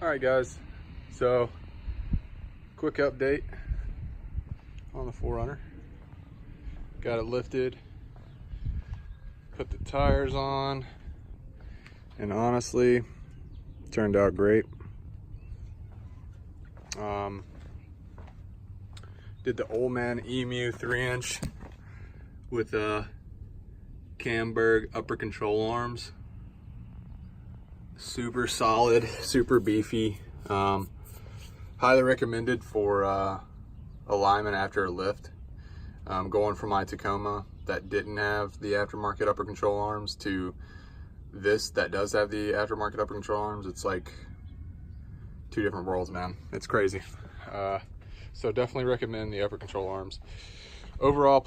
All right, guys. So, quick update on the 4Runner. Got it lifted, put the tires on, and honestly, turned out great. Did the Old Man Emu 3-inch with Camburg upper control arms. Super solid, super beefy. Highly recommended for alignment after a lift. Going from my Tacoma that didn't have the aftermarket upper control arms to this that does have the aftermarket upper control arms, it's like two different worlds, man. It's crazy. So definitely recommend the upper control arms. Overall,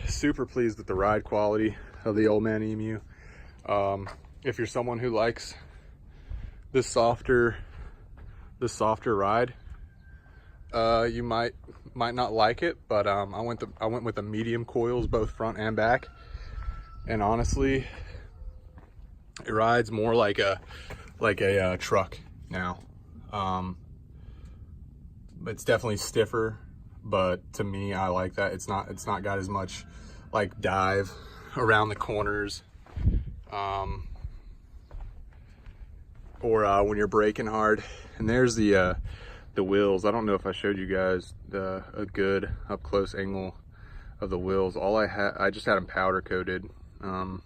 super pleased with the ride quality of the Old Man Emu. If you're someone who likes the softer ride, you might not like it, but I went with the medium coils, both front and back, and honestly, it rides more like a truck now. It's definitely stiffer, but to me, I like that. It's not got as much like dive around the corners, or when you're braking hard. And there's the wheels. I don't know if I showed you guys a good up close angle of the wheels. I just had them powder coated. I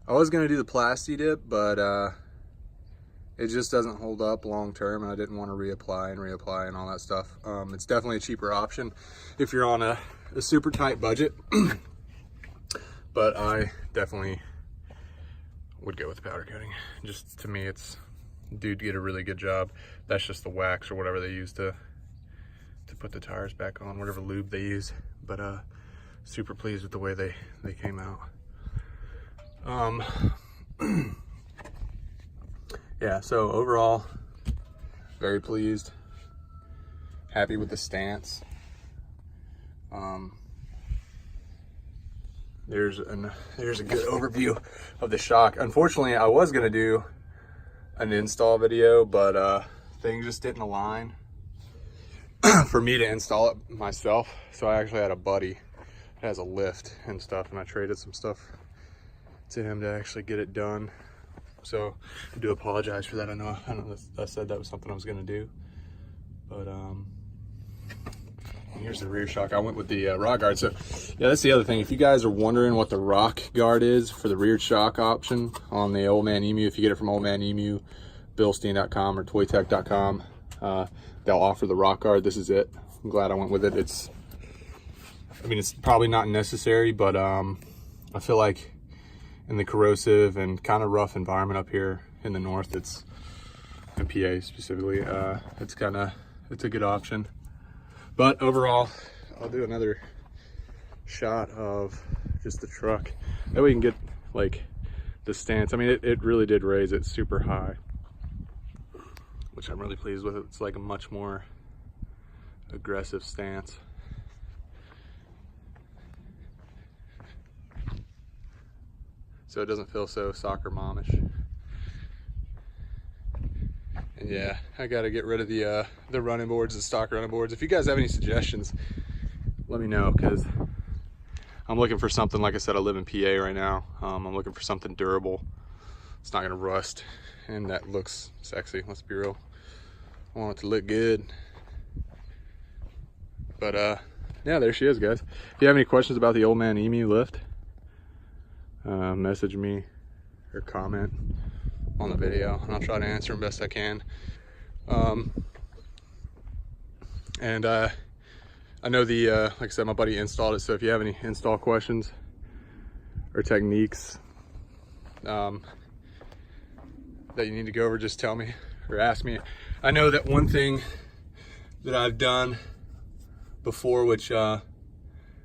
was gonna do the plasti dip, but it just doesn't hold up long term, and I didn't want to reapply and all that stuff. It's definitely a cheaper option if you're on a super tight budget, but I definitely would go with the powder coating. Just to me, it's, dude did a really good job. That's just the wax or whatever they use to put the tires back on, whatever lube they use. But super pleased with the way they came out. Yeah, so overall, very pleased. Happy with the stance. There's a good overview of the shock. Unfortunately, I was gonna do an install video, but things just didn't align for me to install it myself. So I actually had a buddy that has a lift and stuff, and I traded some stuff to him to actually get it done. So I do apologize for that. I know I said that was something I was gonna do, but here's the rear shock. I went with the rock guard. So yeah, that's the other thing. If you guys are wondering what the rock guard is for the rear shock option on the Old Man Emu, if you get it from Old Man Emu, billstein.com or toytech.com, they'll offer the rock guard. This is it. I'm glad I went with it. It's probably not necessary, but I feel like in the corrosive and kind of rough environment up here in the north, it's in PA specifically, it's a good option. But overall, I'll do another shot of just the truck. That way you can get like the stance. I mean, it really did raise it super high, which I'm really pleased with. It's like a much more aggressive stance. So it doesn't feel so soccer momish. And yeah, I gotta get rid of the running boards, the stock running boards. If you guys have any suggestions, let me know, because I'm looking for something. Like I said, I live in PA right now. I'm looking for something durable. It's not gonna rust, and that looks sexy. Let's be real. I want it to look good. But yeah, there she is, guys. If you have any questions about the Old Man Emu lift, message me or comment on the video, and I'll try to answer them best I can. And I know like I said, my buddy installed it, so if you have any install questions or techniques that you need to go over, just tell me or ask me. I know that one thing that I've done before, which I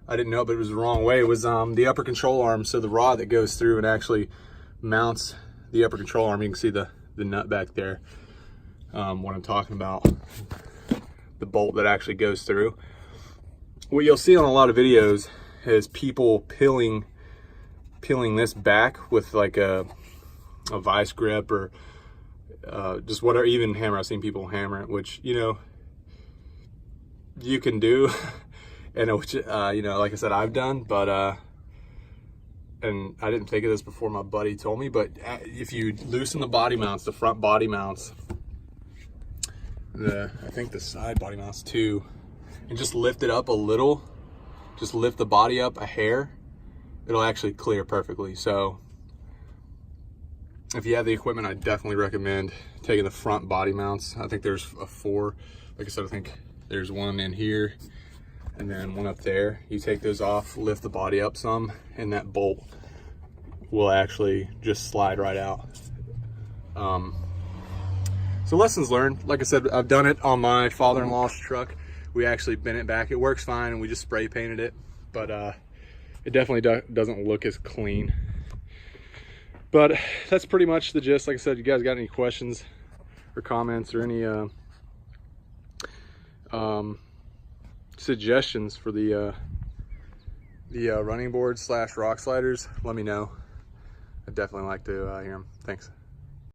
didn't know, but it was the wrong way, was the upper control arm. So the rod that goes through and actually mounts the upper control arm, you can see the nut back there, what I'm talking about, the bolt that actually goes through. What you'll see on a lot of videos is people peeling this back with like a vice grip or just whatever, even hammer. I've seen people hammer it, which, you know, you can do, and which, you know, like I said, I've done, but, and I didn't think of this before my buddy told me, but if you loosen the body mounts, the front body mounts, I think the side body mounts too, and just lift it up a little, just lift the body up a hair, it'll actually clear perfectly. So if you have the equipment, I definitely recommend taking the front body mounts. I think there's a 4, like I said, I think there's one in here and then one up there. You take those off, lift the body up some, and that bolt will actually just slide right out. So lessons learned. Like I said, I've done it on my father-in-law's truck. We actually bent it back. It works fine, and we just spray painted it, but it definitely doesn't look as clean. But that's pretty much the gist. Like I said, you guys got any questions or comments or any suggestions for the running board / rock sliders, let me know. I'd definitely like to hear them. Thanks.